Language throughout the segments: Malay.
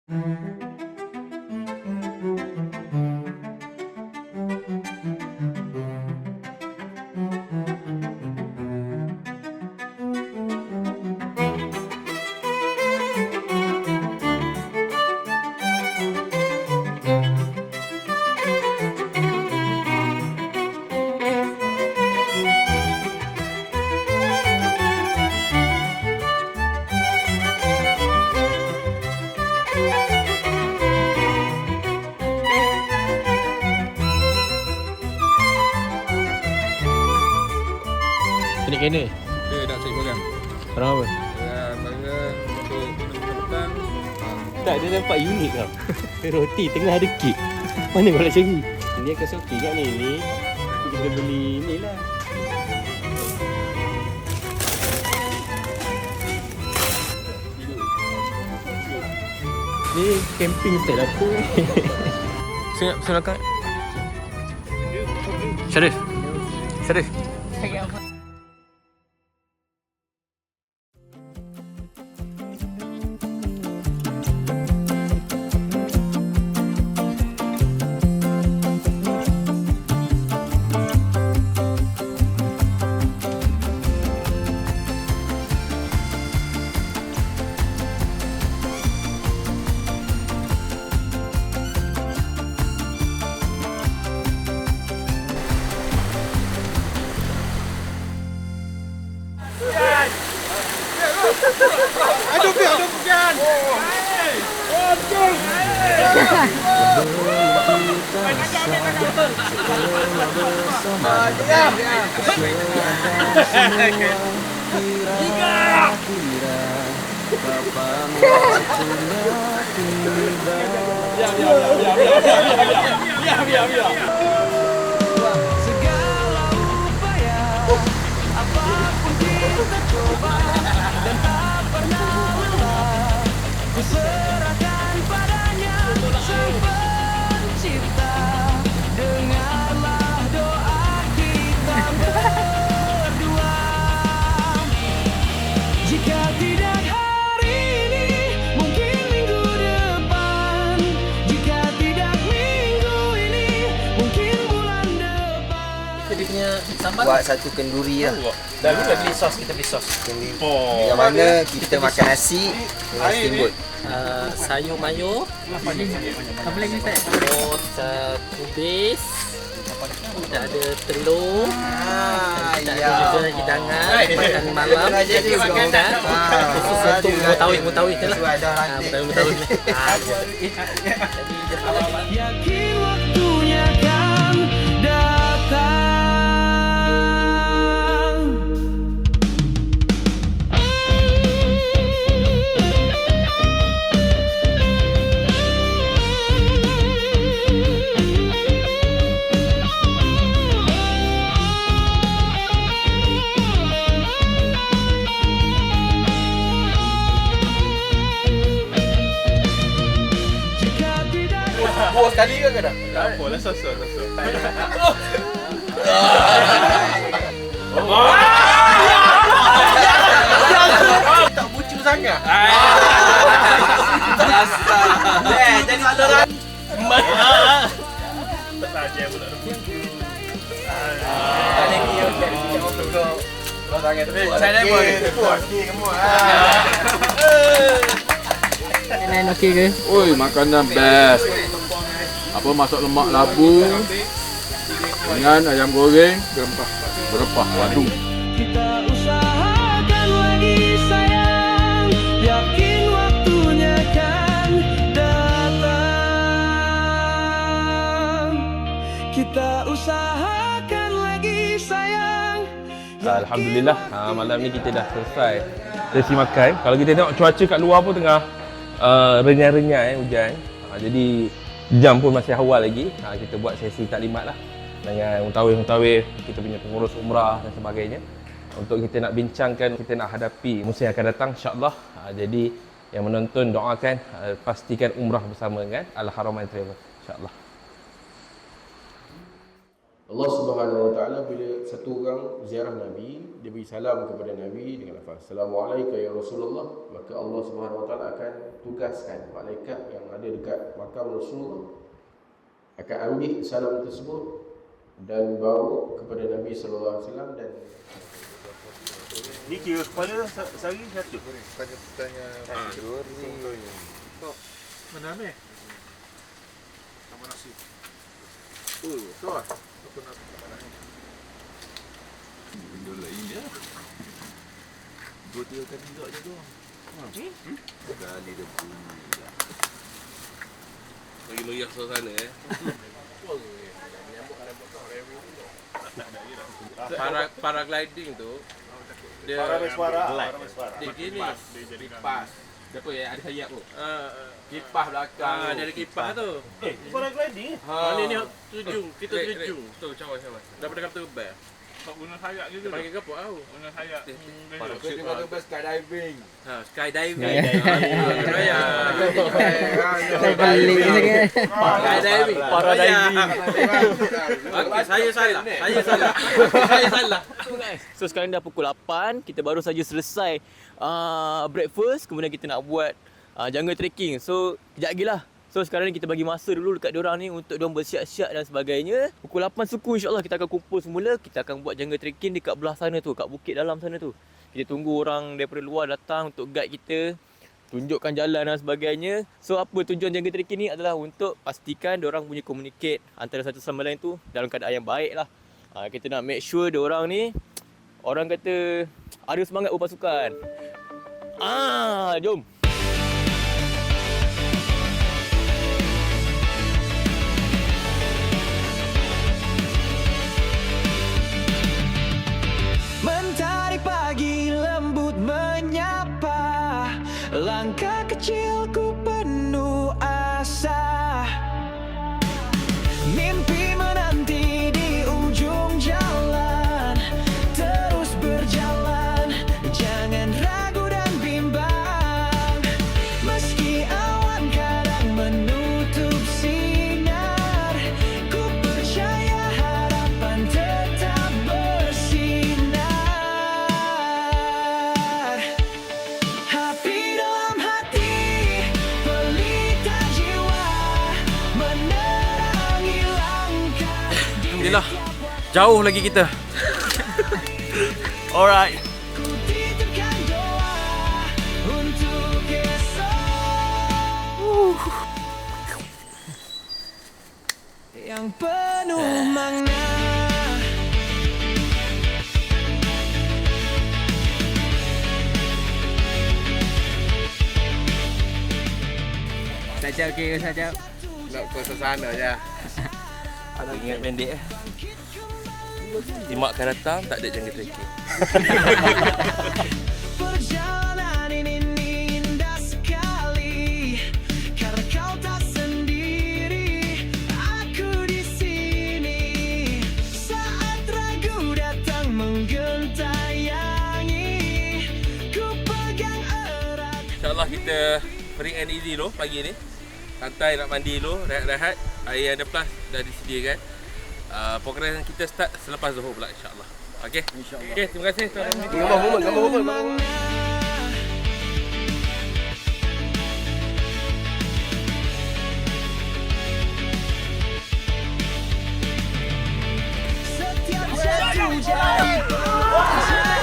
Naik kereta. Dia nak cari barang. Barang apa? Barang untuk petang. Tak, dia nampak unik tau. Roti tengah ada kek. Mana kau nak cari? Ni akan okey kat ni. Ni kita beli ni lah. Ni camping style apa ni? Silakan. Syarif. Syarif. Aduh, bukan. Segala upaya apapun kita coba dan tak pernah lelah, ku serahkan padanya Sang Pencipta. Dengarlah doa kita berdua. Jika tidak hari ini, mungkin minggu depan. Jika tidak minggu ini, mungkin bulan depan. Dia punya sambal Buat satu kenduri lah. dah beli sos, kita beli sos. Yang mana kita makan nasi dengan steamboat. Sayur mayo. Apa lagi Ustaz? Terus kubis. Kita ada telur. Kita ada juga hidangan makan malam. Jadi makan dah. Khusus untuk mutawif je lah. Mutawif. Yakin waktunya kan datang. Jika tidak Buah sekali ke dah? Tak apalah, sos-sos. Tak bucu sangat. Jadi toleran. Tak saja pula. Saya pun. Makanan okey ke? Oi, makanan best. Apa masak lemak labu dengan ayam goreng berempah padu. kita usahakan lagi sayang, yakin waktunya kan datang. Kita usahakan lagi sayang. Alhamdulillah, malam ni kita dah selesai sesi makan. Kalau kita tengok cuaca kat luar pun tengah renyai-renyai hujan. Jadi jam pun masih awal lagi. Kita buat sesi taklimat lah dengan mutawif-mutawif, kita punya pengurus umrah dan sebagainya, untuk kita nak bincangkan, kita nak hadapi musim yang akan datang insya-Allah. Jadi yang menonton doakan, pastikan umrah bersama dengan Al Haramain Travel insya-Allah. Allah Subhanahu Wa Taala bila satu orang ziarah Nabi, dia beri salam kepada Nabi dengan lafaz Assalamualaikum ya Rasulullah, maka Allah Subhanahu Wa Taala akan tugaskan malaikat yang ada dekat makam Rasulullah akan ambil salam tersebut dan bawa kepada Nabi sallallahu alaihi wasallam. Dan Ni kira kepala sehari satu. Pada tanya tidur ni. Mana ambil? Sama nasi. Oh, tu lah. Aku nak benda lain je. 2-3 kali juga je tu. Kali dia bunyi. Bagi meriah suasana Paragliding tu dia dia gini kipas. Siapa yang ada sayap tu? Kipas belakang. Dia ada kipas tu. Paragliding? Mana ni terjun, kita terjun. Tu cawan. Daripada kapten bel. Tak guna sayap gitu. Panggil ke apa tahu? Guna sayap. Aku tengok tu pas skydiving. Skydiving. Balik sangat. Skydiving. Paradiving. Okey, saya salah. So sekarang dah pukul 8, kita baru saja selesai breakfast, kemudian kita nak buat jungle trekking. So kejap lagi lah. So sekarang ni kita bagi masa dulu dekat diorang ni untuk diorang bersiap-siap dan sebagainya. Pukul 8 suku insyaAllah kita akan kumpul semula. Kita akan buat jungle trekking dekat belah sana tu, kat bukit dalam sana tu. Kita tunggu orang daripada luar datang untuk guide kita, tunjukkan jalan dan sebagainya. So apa tujuan jungle trekking ni adalah untuk pastikan diorang punya communicate antara satu sama lain tu dalam keadaan yang baik lah. Kita nak make sure diorang ni, orang kata, ada semangat berpasukan. Jom. Mentari pagi lembut menyapa, langkah kecilku penuh asa. Mimpi menanti di ujung jalan, terus berjalan, jangan ragu dan bimbang. Meski awan kadang menutup sinar, ku percaya harapan tetap bersinar. Api dalam hati, pelita jiwa, menerangi langkah. Inilah jauh lagi kita. Alright. Ku titipkan doa untuk esok yang penuh makna. Sajap okey ke sajap? Nak ke sana je. Aku ingat pendek Timak akan datang, tak ada jungle trekking. Perjalanan ini indah sekali, karena kau tak sendiri. Aku di sini saat ragu datang menggentayangi. Ku pegang erat. InsyaAllah kita free and easy dulu pagi ni. Santai nak mandi dulu, rehat-rehat. Air ada plus dah disediakan. Program kita start selepas Zuhur pula insyaAllah. Okey? InsyaAllah. Okey, terima kasih tuan. Makna. Setiap jatuh jadi pelajaran,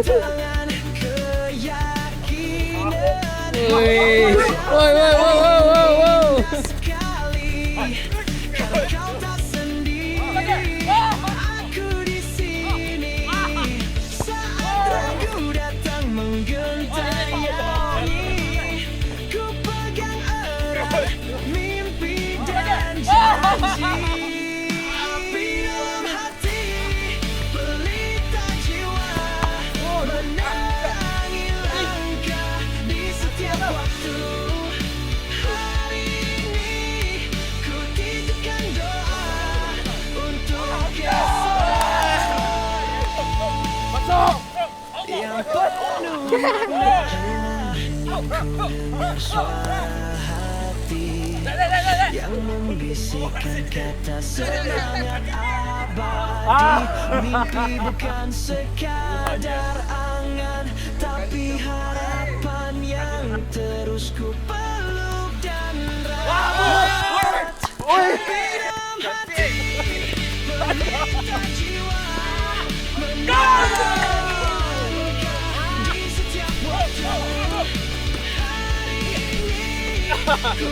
tangan keyakinan. Sekali, kalau kau tak sendiri, aku di sini saat ragu datang menggentayangi. Ku pegang erat mimpi dan janji. Api dalam hati, pelita jiwa, menerangi langkah di setiap waktu. Hari ini ku titipkan doa untuk esok yang penuh makna. Suara hati yang membisikkan kata semangat abadi. Mimpi bukan sekadar angan, tapi harapan yang terus ku peluk dan rawat. Tapi dalam hati pendeta jiwa menangkan di setiap waktu. Hari ini ku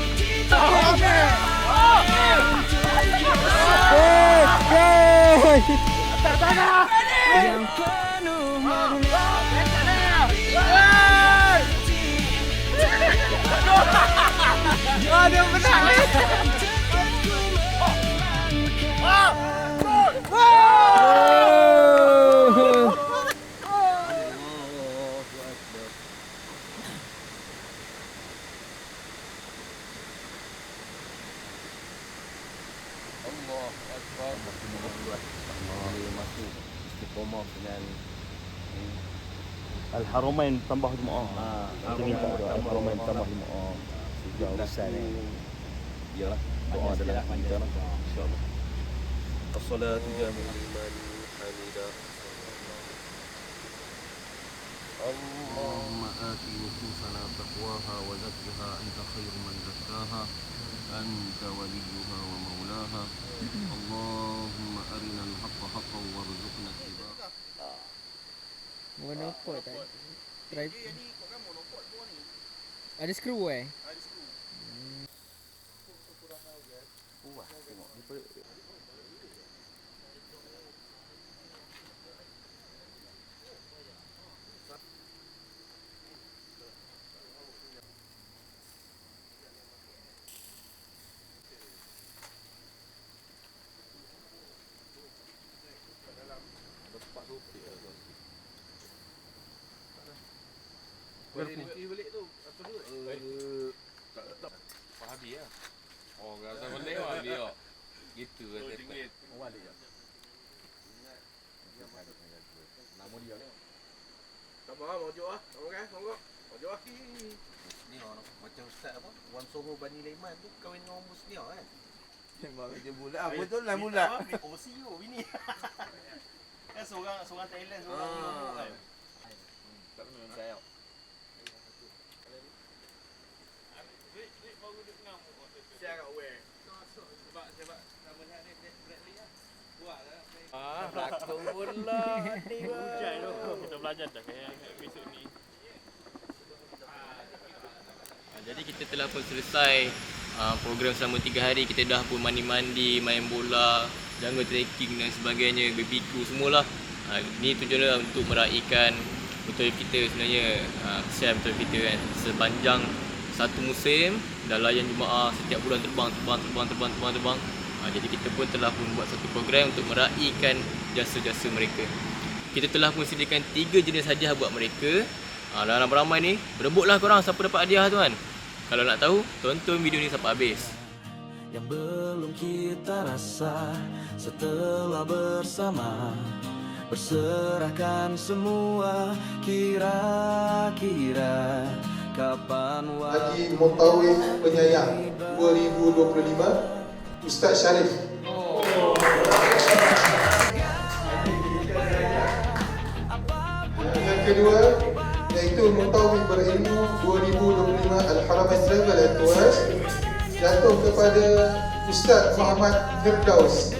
yang penuh makna. Dia menang. Al-Haramain tambah jemaah. Kita minta doa Al-Haramain tambah jemaah. Sejauh urusan ni. Yalah, doa dalam kita lah. Insya-Allah. As-salatu jami'an liman hamidah. Allahumma ati nufusana taqwaha wa zakkiha anta khairu man zakkaha anta waliyuha wa maulaha. Allahumma arina al-haqqa haqqan warzuqna ittiba'ah. Monopod tadi. Drive. Ada skru eh? Balik tu apa tu? Tak Fahami lah. Oh, rasa boleh lah dia. Gitu lah tepat. Oh, ada ya. Nama dia ni. Tak apa, maju ah. Okey, monggo. Maju ah. Ni macam ustaz apa? Wan Soho Bani Laiman tu kahwin dengan orang Muslim kan? Tembak kerja bulat. Apa tu lah bulat? OCU bini. Kan seorang Thailand, seorang Singapura kan. Tak pernah saya. Pelakon pula ni Hujan tu. Kita belajar dah kayak episod ni. Jadi kita telah pun selesai program selama 3 hari. Kita dah pun mandi-mandi, main bola, jungle trekking dan sebagainya, BBQ semualah. Ni tujuannya untuk meraihkan betul kita sebenarnya, kesian betul kita kan. Sepanjang satu musim dah layan jemaah setiap bulan terbang. Jadi kita pun telah pun buat satu program untuk meraihkan jasa-jasa mereka. Kita telah pun sediakan 3 jenis hadiah buat mereka. Dalam ramai ni, berebutlah korang siapa dapat hadiah tu kan. Kalau nak tahu, tonton video ni sampai habis. Yang belum kita rasa setelah bersama, berserahkan semua, kira-kira kapan Haji Muntawif Penyayang 2025 Ustaz Syarif. Yang kedua iaitu Muntawif Berilmu 2025 Al-Haramain Travel and Tours jatuh kepada Ustaz Muhammad Firdaus.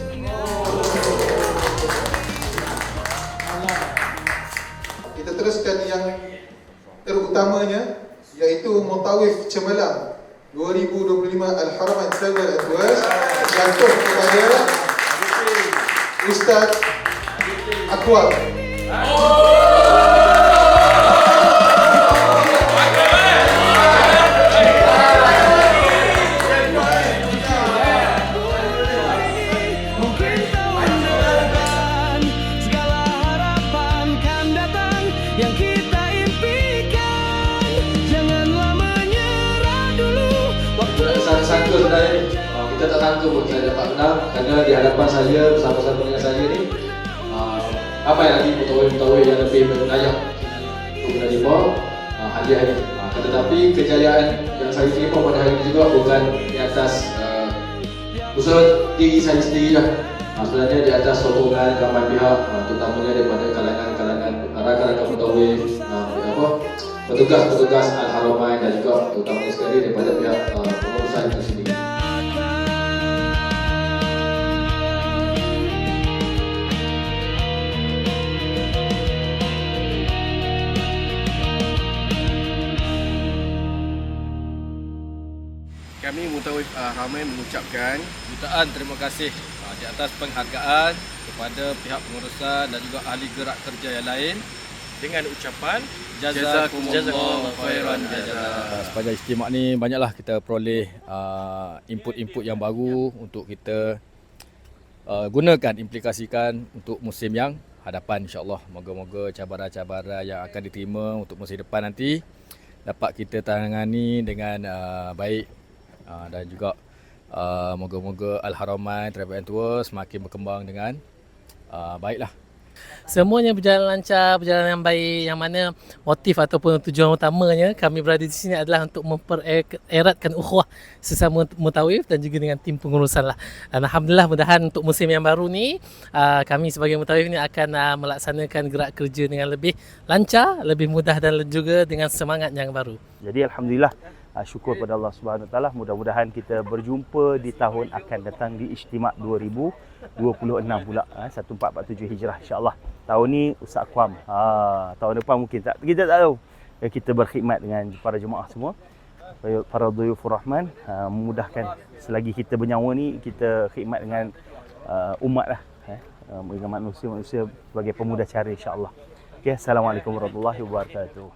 Kita teruskan yang terutamanya iaitu Muntawif Cemerlang 2025 Al-Haramain Travel and Tours jatuh kepada Ustaz Akwal. mungkin tahun depan segala harapan kan datang yang kita impikan. Janganlah menyerah dulu. Waktu Sangka sebenarnya kita tak sangka pun saya dapat menang kerana di hadapan saya bersama-sama dengan saya ni ramai lagi mutawif-mutawif yang lebih layak untuk menerima hadiah ini. Tetapi kejayaan yang saya terima pada hari ini juga bukan di atas usaha diri saya sendiri lah. Sebenarnya di atas sokongan ramai pihak, terutamanya daripada kalangan rakan-rakan mutawif, petugas-petugas Al-Haramain dan juga terutamanya sekali daripada pihak pengurusan itu sendiri. Kami Mutawif Al-Haramain mengucapkan jutaan terima kasih di atas penghargaan kepada pihak pengurusan dan juga ahli gerak kerja yang lain dengan ucapan jazakumullah khairan jazaa. Sepanjang istimewa ni banyaklah kita peroleh input-input yang baru untuk kita gunakan, implikasikan untuk musim yang hadapan, insya-Allah. Moga-moga cabaran-cabaran yang akan diterima untuk musim depan nanti dapat kita tangani dengan baik, dan juga moga-moga Al-Haramain Travel and Tour semakin berkembang dengan baiklah. Semuanya berjalan lancar, berjalan yang baik, yang mana motif ataupun tujuan utamanya kami berada di sini adalah untuk mempereratkan ukhuwah sesama mutawif dan juga dengan tim pengurusan lah. Dan alhamdulillah, mudahan untuk musim yang baru ni kami sebagai mutawif ni akan melaksanakan gerak kerja dengan lebih lancar, lebih mudah dan juga dengan semangat yang baru. Jadi alhamdulillah, syukur pada Allah Subhanahu Wa Taala. Mudah-mudahan kita berjumpa di tahun akan datang di Istimak 2026 pula, 1447 Hijrah, insya-Allah. Tahun ni Ustaz Aqwam, tahun depan mungkin kita tak tahu. Kita berkhidmat dengan para jemaah semua, para dhuyufur rahman, memudahkan selagi kita bernyawa ni, kita khidmat dengan umat lah, dengan manusia-manusia sebagai pemuda cara, insya-Allah. Okay, assalamualaikum warahmatullahi wabarakatuh.